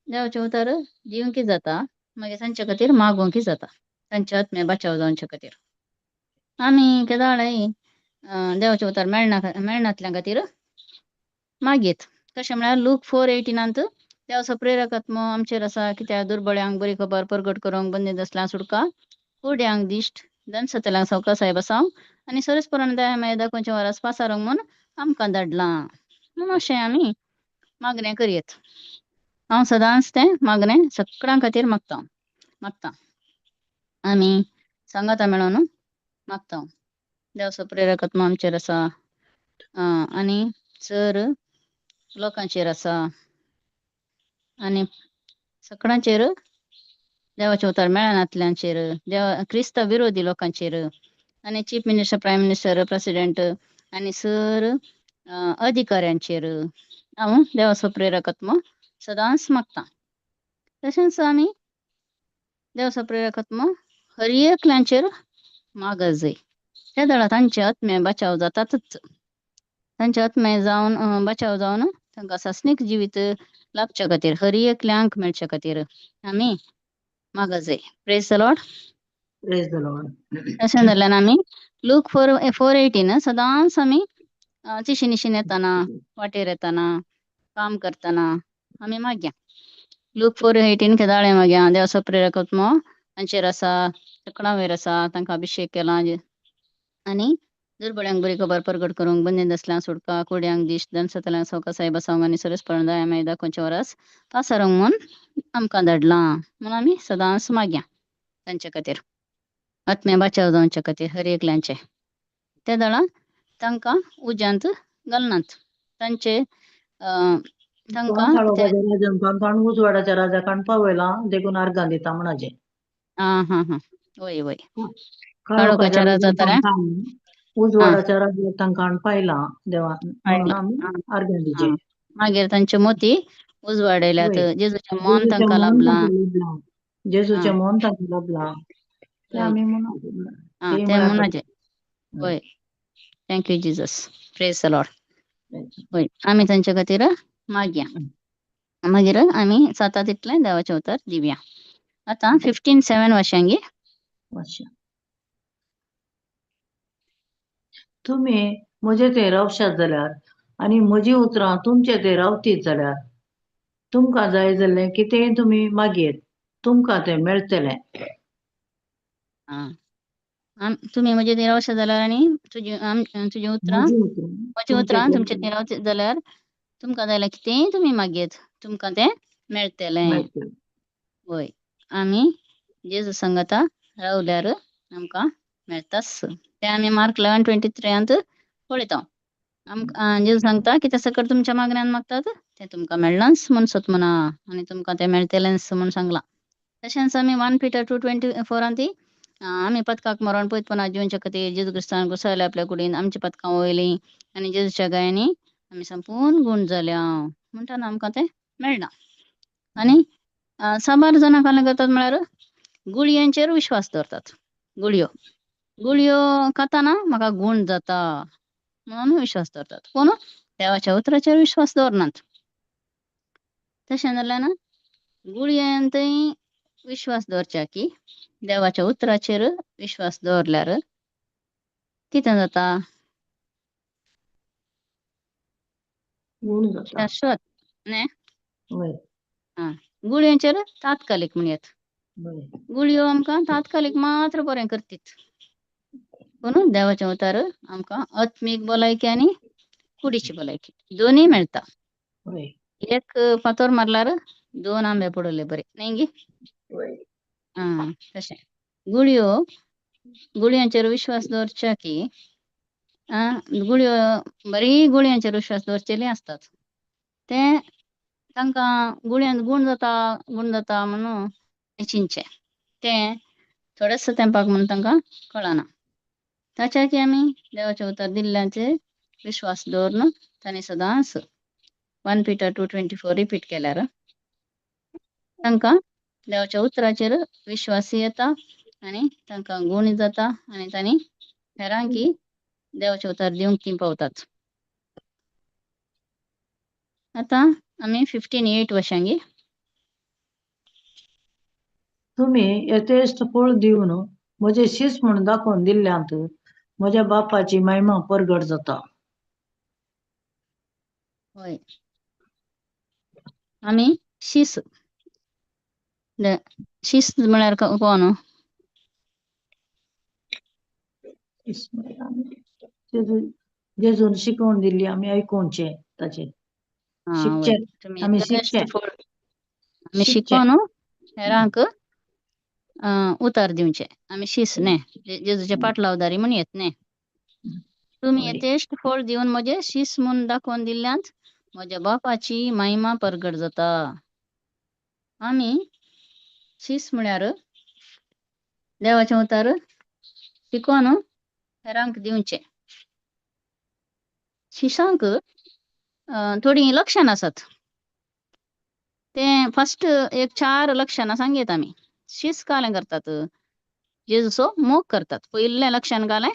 देवाचे उतार दिवंकी जाता मागीर तांचे खातीर मागोवंकी जाता तांचे आत्मे बचाव जावचे खातीर आमी केदाळय देवाचे उतार मेळनातल्या खातीर मागीत कशें म्हळ्यार लूक 4:18 देवाचो प्रेरक आत्मो आमचेर आसा कित्याक दुर्बळ्यांक बरी खबर परगट करूंक बंदीत असल्यां सुटका कुड्यांक दिश्ट दनसतल्यांक सवकासाय बसावंक आनी सरस्परान दया दाखोवचे वरस पासारूंक म्हूण आमकां धाडलां म्हूण अशें आमी मागणें करयत हांव सदांच तें मागणें सगळ्यां खातीर मागतां आमी सांगाता मेळोन मागतां देवाचो प्रेरक आत्मो आमचेर आसा आनी चर लोकांचेर आसा आनी सगळ्यांचेर देवाचे उतार मेळनातल्यांचेर क्रिस्तांव विरोधी लोकांचेर आनी chief minister prime minister president आनी सर अधिकाऱ्यांचेर हांव देवाचो प्रेरक आत्मो सदांच मागतां तशेंच आमी देवाचो प्रेरक आत्मो हर एकल्यांचेर मागत जाय त्या दळा तांचे आत्मे बचाव जातातच तांचे आत्मे जावन बचाव जावन तांकां सासणीक जिवीत लाभच्या खातीर हर एकल्यांक मेळच्या खातीर आमी मागत जाय praise the Lord praise the Lord तशें जाल्यार आमी लूक 4:18 सदांच आमी चिशीनिशीन येताना वाटेर येताना काम करतना आमी मागया लूक 4:18 केदाळे मागया देवाचो प्रेरक आत्मो तांचेर आसा तकणां वयर आसा तांकां अभिशेक केला आनी दुर्बळ्यांक बरी खबर परगट करूंक बंदीत असल्यां सुटका कुड्यांक दिश्ट दनसतल्यांक सवकासाय बसावंक आनी सरस्परान दया दाखोवचे वरस पासारूंक म्हूण आमकां धाडलां म्हूण आमी सदांच मागया तांचे खातीर आत्मे बचाव जावचे खातीर हर एकल्यांचे त्या दळा तांकां उज्यांत घालनात तांचे तांकां ते राजन उजवाडाच्या राजा काणपा वयला देखून अर्गां दिता म्हणाजे हा वय काळोखाच्या काळोखाच्या राजा तर उजवाडाच्या राजा तांकां पायला देवा म्हणून आमी अर्गां दिवचे मागीर तांचे मोती उजवाडयल्यात जेजूचे मन जेजूचें तांकां मन लाभलां लाभलां जेजूचें मन तांकां लाभलां ते वय आमी म्हणून ते मनाचे वय thank you Jesus praise the Lord वय आमी तांचे खातीर मागया मागीर आमी जाता तितलें देवाचें उतर दिवया आतां 15:7 वाचयांगी तुमी म्हजे ते रावशात जाल्यार आनी म्हजी उतरां तुमचे ते रावतीत जाल्यार तुमकां जाय जाल्लें कितेंय तुमी मागयेत तुमकां तें मेळटलें तुमी म्हजे ते रावशात जाल्यार आनी तुजी उतरां म्हजी उतरां तुमचे ते रावतीत जाल्यार तुमकां जाय जाल्यार कितेंय तुमी मागयेत तुमकां तें मेळटलें वय आमी जेजू सांगाता रावल्यार आमकां मेळटाच तें आमी मार्क 11:23 पळयता जेजू सांगता की तसं कर तुमच्या मागण्यान मागतात ते तुमका मेळनास म्हणसत म्हणा आणि तुमका ते मेळटलेंच म्हणून सांगला. तशेंच आमी 1 Peter 2:24 ती आमी पदकाक मरण पयतपणा जिवंचे खातीर जेजू क्रिस्तान घुसळले आपल्या कुडीन आमची पदकां वयली आणि जेजूच्या गायांनी आमी संपूर्ण गुण जाल्या म्हणटाना आमकां ते मेळना. आणि साबार जाणां कालें करतात म्हळ्यार गुळयांचेर विश्वास दवरतात. गुळयो खाताना म्हाका गुण जाता म्हणून विश्वास दवरतात. पूण देवाच्या उतराचेर विश्वास दवरनात. तशें जाल्यार गुळयांतय विश्वास दवरच्या की देवाच्या उतराचेर विश्वास दवरल्यार कितें जाता? गुण जाता. शाश्वत न्ही. वय गुळयांचेर तात्कालिक म्हणयात. वय गुळयो आमकां तात्कालिक मात्र बरें करतीत. पूण देवाच्या उतार आमकां आत्मीक भलायकी आनी कुडीची भलायकी दोनूय मेळटा. वय एक फातर मारल्यार 2 आंबे पडले बरे न्ही गे. वय तशें गुळयांचेर विश्वास दवरच्या की गुळयो बरी गुळयांचेर विश्वास दवरचेली आसतात. ते तांकां गुळयान गुण जाता म्हणून चिंचे तें थोडेच तेंपाक म्हणून तांकां कळना. ताच्या की आमी देवाच्या उतर दिल्ल्याचेर विश्वास दवरून तांणी सदांच 1 Peter 2:24 रिपीट केल्यार तांकां देवाच्या उतराचेर विश्वासय येता आनी तांकां गुण जाता आनी तांणी हेरांकी देवाचे उतर दिवंक ती पावतात. आतां आमी 15:8 वाचांगी. तुमी यथेश्ट फळ दिवन म्हजे शीस म्हूण दाखोवन दिल्ल्यांत म्हज्या बापाची महिमा परगट जाता. होय आमी शीस शीस म्हळ्यार कोण? शीस म्हळ्यार आमी जेजून शिकोवन दिल्ली आमी आयकोवचें ताचें होय शिकचे तुमी आमी यथेश्ट शिकचे फळ आमी शिकचे शिकोन हेरांक उतार दिवचे आमी शीस न्ही जेजूचे पाटलावदारी म्हण येत न्ही. तुमी वय यथेश्ट फळ दिवन म्हजे शीस म्हूण दाखोवन दिल्ल्यांत म्हज्या बापाची महिमा परगट जाता. आमी शीस म्हळ्यार देवाचे उतार शिकोन हेरांक दिवचे. शिसांक थोडी लक्षणां आसात. ते फस्ट एक 4 लक्षणां सांगेत आमी. शीस कालें करतात? जेजूचो मोग करतात. पयलें लक्षण कालें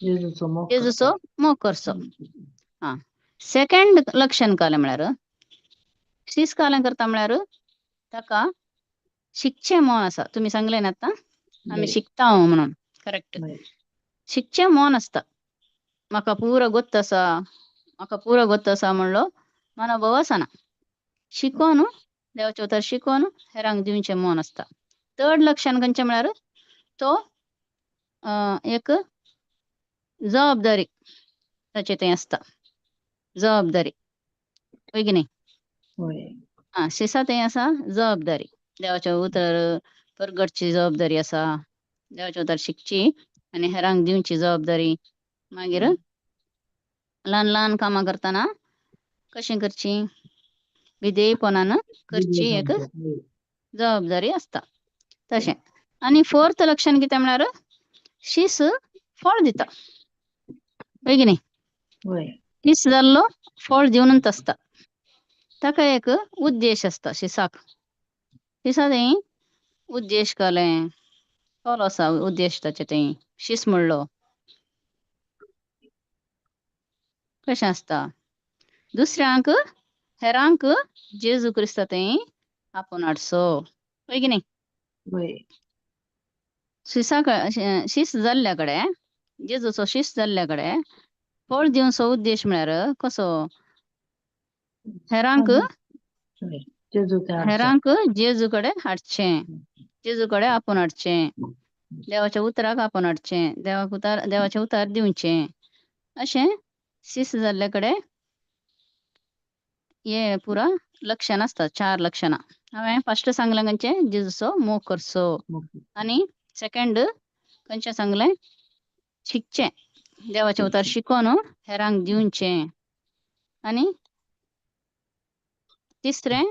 जेजूचो मोग जेजूचो करता. मोग करचो. सेकंड लक्षण कालें म्हळ्यार शीस कालें करता म्हळ्यार ताका शिकचें मोन आसा. तुमी सांगलें न्ही आतां आमी वय शिकता म्हणून करेक्ट. वय शिकचें मोन आसता. म्हाका पुरो गोत्त आसा म्हणलो मनोभाव आसना. शिकोन देवाचे उतर शिकोन हेरांक दिवचें मोन आसता. थर्ड लक्षण खंयचें म्हळ्यार तो एक जबाबदारी ताचे थंय आसता. जबाबदारी होय की न्ही. वय शिसा थंय आसा जबाबदारी. देवाचे उतर परगटची जबाबदारी आसा. देवाचे उतर शिकची आनी हेरांक दिवची जबाबदारी. मागीर ल्हान ल्हान कामां करतना कशीं करची विधेयपणान करची एक जबाबदारी आसता. तशें आनी फोर्थ लक्षण कितें म्हळ्यार शीस फळ दिता. होय की न्ही. वय शीस जाल्लो फळ दिवनच आसता. ताका एक उद्देश आसता शिसाक. शिसा थंय उद्देश कालें कसलो आसा उद्देश ताचे थंय शीस म्हणलो कशें आसता. दुसऱ्यांक हेरांक जेजू क्रिस्ता थंय आपोवन हाडचो. होय की न्ही. वय शीस जाल्ल्या कडेन जेजूचो शीस जाल्ल्या कडेन फळ दिवचो उद्देश म्हळ्यार कसो हेरांक जेजू थंय हाडचो. हेरांक जेजू कडेन हाडचें. जेजू कडेन आपोवन हाडचें. देवाच्या उतराक आपोवन हाडचें. देवाचे उतार दिवचें. अशें शीस जाल्ले कडेन हे पुरा लक्षण आसतात. 4 लक्षणां. हांवें फस्ट सांगलें खंयचें जेजूचो मोग करचो. आनी सेकंड खंयचें सांगलें शिकचें देवाचे उतार शिकोवन हेरांक दिवचे. आणि तिसरें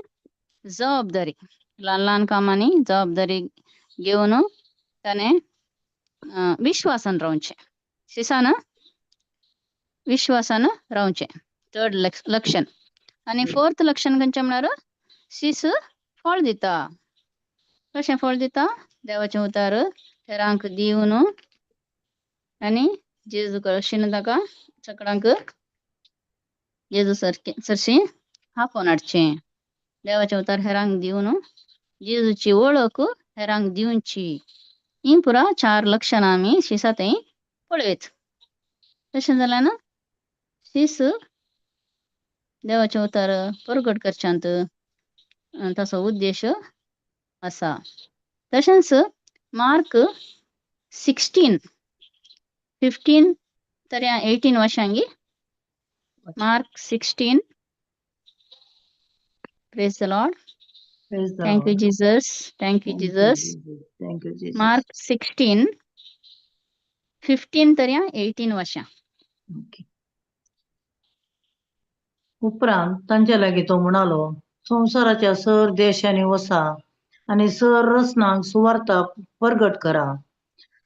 जबाबदारी, ल्हान ल्हान कामांनी जबाबदारी घेवन ताणें विश्वासान रावचें. शिसान विश्वासान रावचें. थर्ड लक्षण. आणि फोर्थ लक्षण खंयचें म्हणल्यार शीस फळ दिता. कशें फळ दिता? देवाचें उतार हेरांक दिवन आनी जेजू कडशीन ताका सगळ्यांक जेजू सरशी हापोवन हाडचें. देवाचें उतार हेरांक दिवन जेजूची वळख हेरांक दिवची. ही पुरा 4 लक्षणां आमी शिसा थंय पळयत. तशें जाल्यार शीस देवाचें उतार परगट करच्यांत ताचो उद्देश आसा. तशेंच मार्क 16, 15 तर 18 वर्सांगी. Mark 16. Praise the Lord. Praise the Thank you, Lord. Jesus. Thank you, Thank you, Jesus. Jesus. Thank you, Jesus. Mark 16, 15 तर 18 वर्सां. Okay. उपरांत तांचे लागीं तो म्हणालो, संवसाराच्या सर देशांनी वचा आनी सर रसनांक सुवार्ता परगट करा.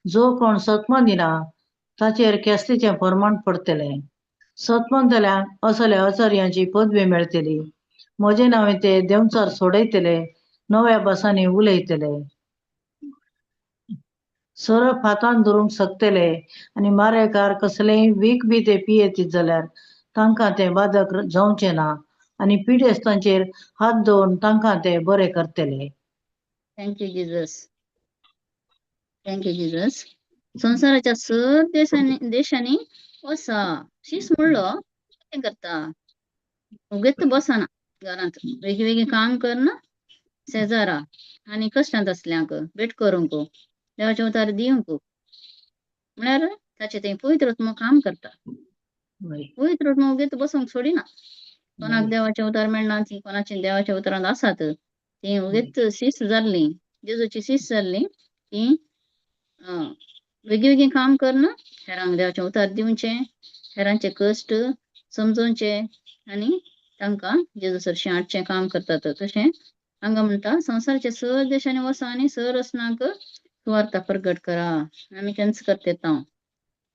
जो कोण सत्म दिना ताचेर केस्तीचें फर्माण पडटलें. सत्मन जाल्यांक असल्या आचार्यांची पदवी मेळटली. म्हजे नांवें ते देंवचार सोडयतले, नव्या भासांनी उलयतले, सरप हातान धरूंक शकतले आनी मारेकार कसलेय वीख बी ते पियेतीत जाल्यार तांकां ते बाधक जावचे ना आनी पिडेस्तांचेर हात दवरून तांकां ते बरे करतले. Thank you, Jesus. Thank you, Jesus. संवसाराच्या सर देशांनी वचा. शीस म्हणलो कितें करता? उगेत बसना घरांत. वेगवेगळी काम करना शेजारा आनी कश्टांत असल्यांक भेट करूंक देवाचें उतार दिवंक म्हळ्यार ताचें तें पवित्र आत्मो काम करता. वय. पवित्र आत्मो उगेत बसूंक सोडिना. कोणाक वय. देवाचें उतार मेळना ती कोणाची देवाच्या उतरांत आसात ती उगेत शीस जाल्ली, जेजूची शीस जाल्ली ती वेगळी काम करना हेरांक देवाचें उतार दिवचें, हेरांचे कश्ट समजोवचे आनी तांकां जेजू सरशी हाडचें काम करतात. तशें हांगा म्हणटा संवसाराच्या सर देशांनी वचा आनी सर रसनांक सुवार्ता परगट करा. आमी तेंच करतात.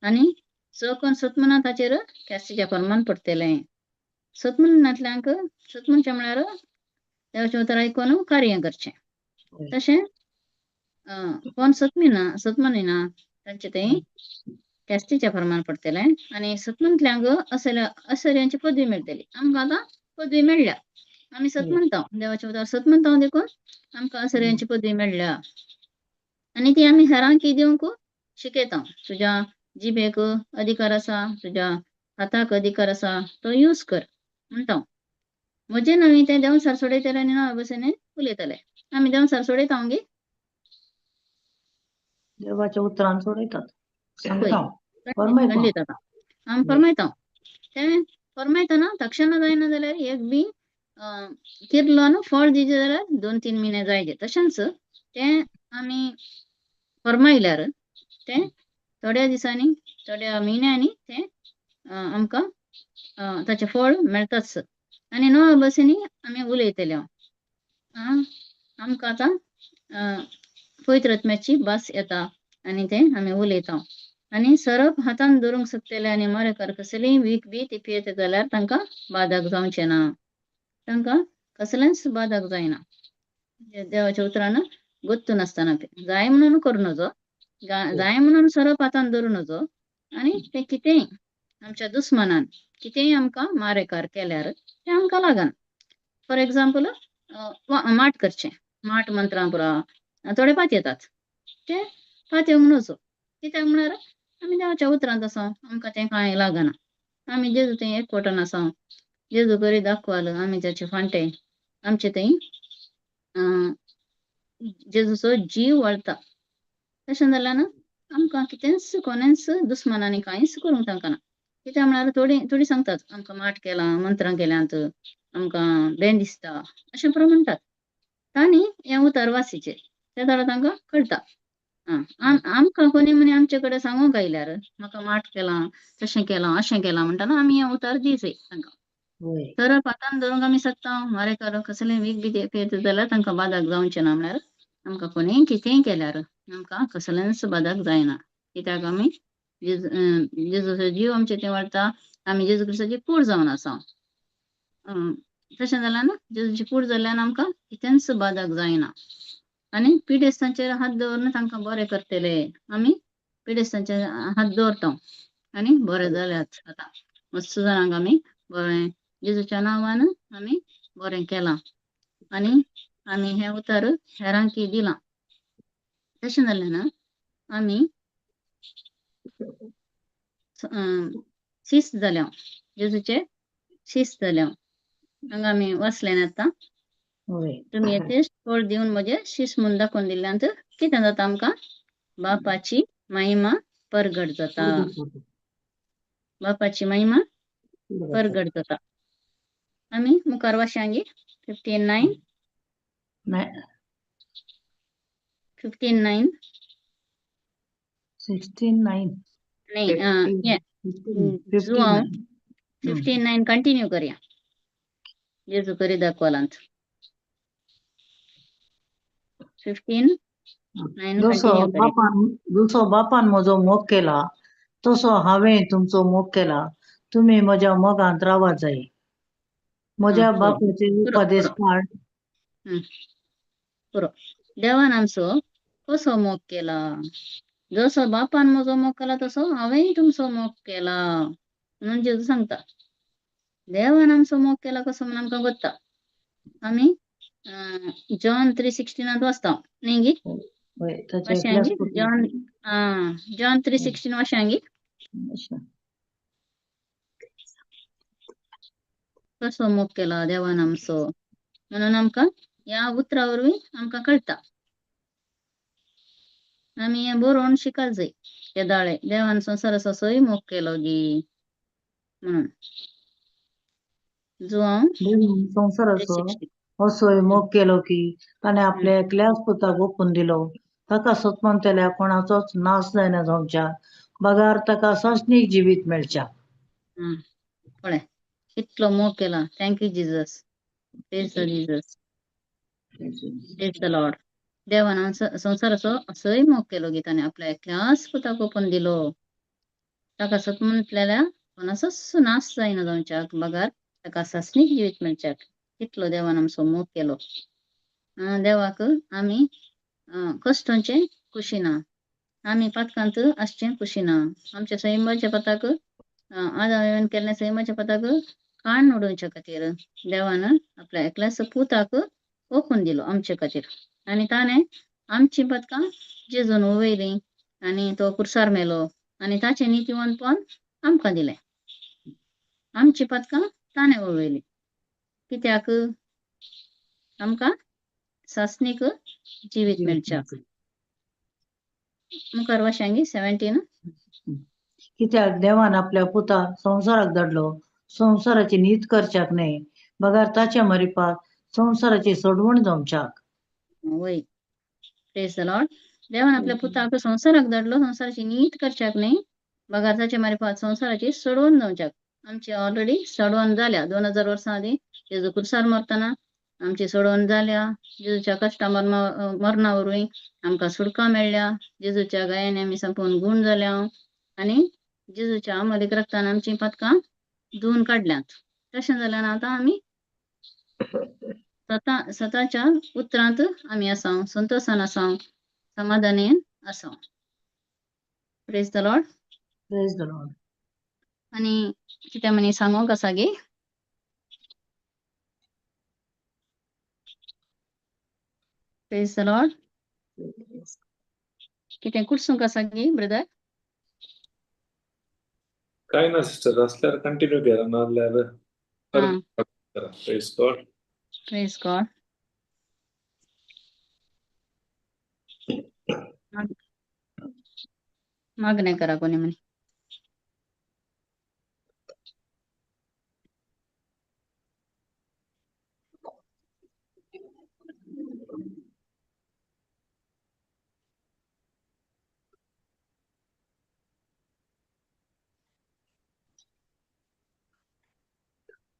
आनी जो कोण सत्मना ताचेर केस्तीचें फर्माण पडटलें. सत्मनांतल्यांक सत्मनचें म्हळ्यार देवाचें उतार आयकून कार्य करचें. वय. तशें कोण सत्मनिना तांचें तें केस्तीचें फर्माण पडटलें आनी सत्मनांतल्यांक आश्चर्यांची पदवी मेळटली. आमकां आतां पदवी मेळ्ळ्या. आमी सत्मनता देवाचें उतार सत्मनता देखून आमकां आश्चर्यांची पदवी मेळ्ळ्या आनी ती आमी हेरांक दिवंक शिकयता. तुज्या जिबेक अधिकार आसा, तुज्या हाताक अधिकार आसा, तो यूज कर म्हणटा. म्हजे नवी ते देंवचार सोडयतले आनी नव्या भाशेन उलयतले. आमी देंवचार सोडयता गे देवाच्या उतरान सोडयतात. सांगता. खंडीत फरमायता. आतां आमी फरमायता. तें फरमायतना तक्षण जायना जाल्यार एक बी किर्लोन फळ दिचे जाल्यार 2-3 म्हयने जायचे. तशेंच तें आमी फरमायल्यार तें थोड्या दिसांनी थोड्या म्हयन्यांनी तें आमकां ताचें फळ मेळटाच. आनी नव्या भाशेनी आमी उलयतले. आमकां आतां पवित्र आत्म्याची भास येता आनी तें आमी उलयता. आनी सरप हातान धरूंक शकतले आनी मारेकार कसलीय वीख बी ती पियेत जाल्यार तांकां बाधक जावचें ना. तांकां कसलेंच बाधक जायना. देवाच्या उतरान गुत्त नासतना जाय म्हणून करूं नजो, जाय म्हणून सरप हातान धरूं नजो आनी तें कितेंय आमच्या दुस्मनान कितेंय आमकां मारेकार केल्यार तें आमकां लागना. फॉर एग्जाम्पल माट करचें. माट मंत्रां पुरा थोडे पातयेतात. ते पातयेवंक नजो. कित्याक म्हळ्यार आमी देवाच्या उतरांत आसा, आमकां तें कांय लागना. आमी जेजू थंय एकवटान आसा. जेजू बरी दाखवाल आमी ताचे फांटे. आमचे थंय जेजूचो जीव वळटा. तशें जाल्यार आमकां कितेंच कोणेंच दुस्मनांनी कांयच करूंक तांकां ना. कित्याक म्हळ्यार थोडी सांगतात आमकां माट केलां, मंत्रां केल्यांत, आमकां बें दिसता अशें पुरो म्हणटात. तांणी हें उतार वासीचेर त्या तांकां कळटा. आमकां कोणी म्हणे आमच्याकडे सांगूंक आयल्यार म्हाका माठ केलां तशें केलां अशें केलां म्हणटाना आमी हे उतार दिवचे तांकां. होय तर पातान धरूंक आमी सकता मारेकार कसलें वीख बी पेत जाल्यार तांकां बादाक जावचें ना म्हळ्यार आमकां कोणीय कितेंय केल्यार आमकां कसलेंच बादाक जायना कित्याक आमी जेजूचो जीव आमचे थंय वाडटा आमी जेजू क्रिस्ताची कूड जावन आसा. तशें जाल्यार जेजूची कूड जाल्ल्यान आमकां कितेंच बादाक जायना आनी पिडेस्तांचेर हात दवरून तांकां बरें करतले आमी पिडेस्तांचेर हात दवरता आनी बरें जाल्यात आतां मस्त जाणांक आमी बरें जेजूच्या नांवान आमी बरें केलां आनी आमी हें उतर हेरांकय दिलां. तशें जाल्यान आमी शिस्त जाल्या जेजूचे शिस्त जाल्या हांगा आमी वाचलें आतां होय तुमी येते फळ दिवन म्हजे शिस्त म्हूण दाखोवन दिल्ल्यान कितें जाता आमकां बापाची महिमा परगट जाता. बापाची महिमा परगट जाता. आमी मुखार वाचयांगी 59 नाही 59 69 नाही ये जुआंव 59 कंटिन्यू करया जेजू करी दाखवालांत 59 कंटिन्यू करया. जसो बापान म्हजो मोग केला तसो हांवें तुमचो मोग केला तुमी म्हज्या मोगांत रावा जाय. म्हज्या पुरो बापाचे पुरो उपदेश पुरो पाळ पुरो देवान आमचो कसो मोग केला जसो बापान म्हजो मोग केला तसो हांवेंय तुमचो मोग केला म्हणून जेजू सांगता. देवान आमचो मोग केला कसो म्हणून आमकां कोत्ता आमी जॉन 3:16 वाचता न्ही होय ताचे एकल्याच वाचयांगी जॉन 3:16 वाचयांगी कसो मोग केला देवान आमचो म्हणून आमकां ह्या उतरा वरवीं आमकां कळटा. आमी हें बरोवन शिकाल जाय येदाळे देवान संवसार असोय मोग केलो गी म्हणून जुआंव संवसाराचो 3:16 असोय मोग केलो की ताणें आपल्या एकल्याच पुताक ओपून दिलो ताका सत्मंतल्या कोणाचोच नाश जायना जावच्या बगार ताका सस्नीक जिवीत मेळच्या. पळय कितलो मोग केला thank you Jesus praise the Jesus praise the Lord. देवान संवसाराचो असोय मोग केलो गी ताणें आपल्या एकल्याच पुताक ओपून दिलो ताका सत्मंतलेल्या कोणाचोच नाश जायना जावच्याक बगार ताका सस्नीक जिवीत मेळच्याक कितलो देवान आमचो मोग केलो. देवाक आमी कश्टांचे खुशी ना आमी पातकांत आसचें खुशी ना आमच्या सैमाच्या पताक आदान केल्ल्या सैमाच्या पताक काण उडोवच्या खातीर देवान आपल्या एकल्याच पुताक ओपून दिलो आमचे खातीर आनी ताणें आमची पतकां जेजून वयली आनी तो कुर्सार मेलो आनी ताचें नितीवंतपण आमकां दिलें. आमची पतकां ताणें वळयली कित्याक आमकां सस्नीक जिवीत मेळच्याक. मुखार वाचयांगी 17 कित्याक देवान आपल्या पुताक संवसाराक धाडलो संवसाराची नीत करच्याक न्हय बगार ताच्या मरिपाक संवसाराची सोडवण जावच्याक. वय प्रेज द लॉर्ड. देवान आपल्या पुताक संवसाराक धाडलो संवसाराची नीत करच्याक न्हय बगार ताच्या मारिपाक संवसाराची सोडवण जावच्याक. आमची ऑलरेडी सोडवण जाल्या 2000 वर्सां आदीं जेजू कुर्सार मरतना आमची सोडवण जाल्या जेजूच्या कश्टा मरणा वरवीं आमकां सुटका मेळ्ळ्या जेजूच्या गायांनी आमी संपूर्ण गूण जाल्या आनी जेजूच्या अमोलीक रक्तान आमची पतकां धुवन काडल्यात. तशें जाल्यार आतां आमी स्वताच्या उतरांत आमी आसा संतोशान आसा समाधानीन आसा. Praise the Lord. Praise the Lord. आनी कितें मनी सांगोंक आसा गे प्रेज द लॉर्ड. कितें कुडसूंक आसा गे ब्रदर काय ना सिस्टर असल्यावर कंटिन्यू करा नाल्यार प्रेज गॉड. Praise God. मागणें करा कोणी म्हणे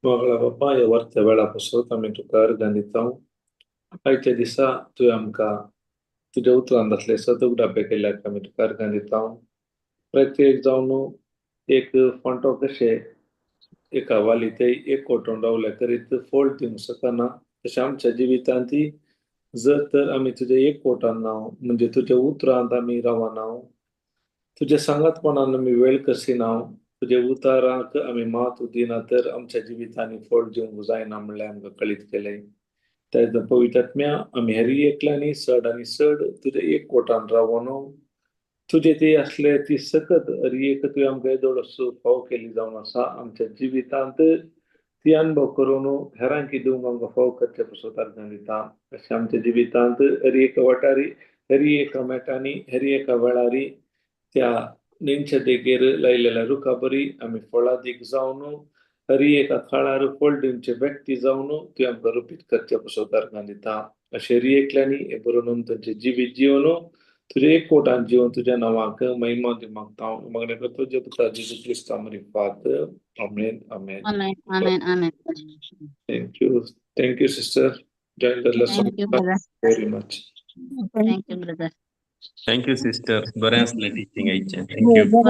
मोगळा बाप्पा ह्या वर्ता वेळा पासून आमी तुका अर्गां दिता. आयच्या दिसा तुवें आमकां तुज्या उतरांत असले सदूक डाबे केल्याक आमी तुका अर्गां दिता. प्रत्येक जावन एक फोंटो कशे एका वाली ते एक कोटून रावल्या करीत फोल्ड दिवंक शकना तशें आमच्या जिवितांती जर तर आमी तुज्या एक कोटान नाव म्हणजे तुज्या उतरांत आमी रावना, तुज्या सांगातपणान आमी वेळ करसिना, तुज्या उताराक आमी महत्व दिना तर आमच्या जिवितांनी फोड दिवंक जायना म्हणल्यार आमकां कळीत केलें. त्या पवित्र आत्म्या आमी हेर एकल्यांनी चड आनी चड तुज्या एक कोटान रावून तुजे ते असले ती सकत एक तुवें आमकां येदोळसो फाव केली जावन आसा आमच्या जिवितांत ती अनुभव करून हेरांकी दिवंक आमकां फाव करचे पासून अर्गां दिता. अशें आमच्या जिवितांत हर एक वाटारी हर एका मेटांनी हर एका वेळारी त्या नेंच्या देगेर लायलेल्या रुखा बरी आमी फळां दीक जावन हर एका काळार फळ दिवचे व्यक्ती जावन तुवें आमकां रुपीत करचे पासून अर्गां दिता. अशें हर एकल्यांनी हे बरोवन तांचें जिवीत जिवन तुझे एक कोटान जीवन तुझ्या नावाक महिमा दी मागता हांव मागणें करता तुझ्या पुत्रा जेजू Crysta Faat amen amen. Amen. Amen. Amen. Thank you sister, join the lesson. Thank you, brother. Very much. Thank you, brother. Thank you sister, बरें आसलें टिचिंग आयचें. थँक्यू.